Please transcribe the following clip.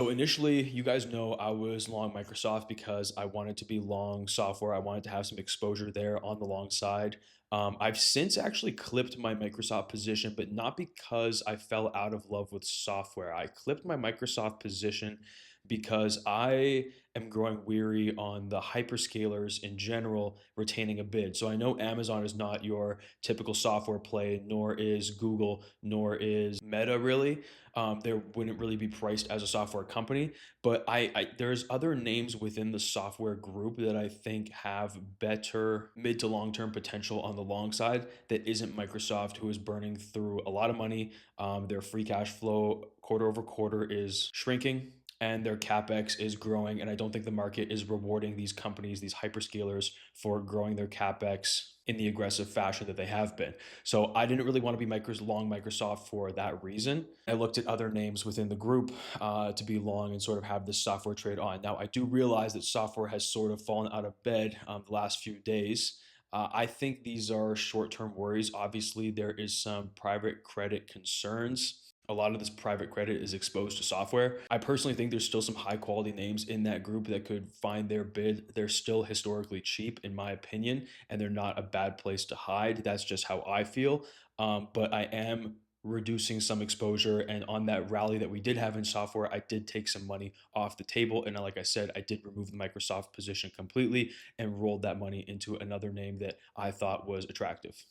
So initially, you guys know I was long Microsoft because I wanted to be long software. I wanted to have some exposure there on the long side. I've since actually clipped my Microsoft position, but not because I fell out of love with software. I clipped my Microsoft position because I am growing weary on the hyperscalers in general retaining a bid. So I know Amazon is not your typical software play, nor is Google, nor is Meta really. There wouldn't really be priced as a software company, but there's other names within the software group that I think have better mid to long term potential on the long side that isn't Microsoft, who is burning through a lot of money. Their free cash flow quarter over quarter is shrinking, and their capex is growing. And I don't think the market is rewarding these companies, these hyperscalers, for growing their capex in the aggressive fashion that they have been. So I didn't really want to be long Microsoft for that reason. I looked at other names within the group to be long and sort of have this software trade on. Now I do realize that software has sort of fallen out of bed the last few days. I think these are short-term worries. Obviously, there is some private credit concerns. A lot of this private credit is exposed to software. I personally think there's still some high quality names in that group that could find their bid. They're still historically cheap, in my opinion, and they're not a bad place to hide. That's just how I feel. But I am reducing some exposure. And on that rally that we did have in software, I did take some money off the table. And like I said, I did remove the Microsoft position completely and rolled that money into another name that I thought was attractive.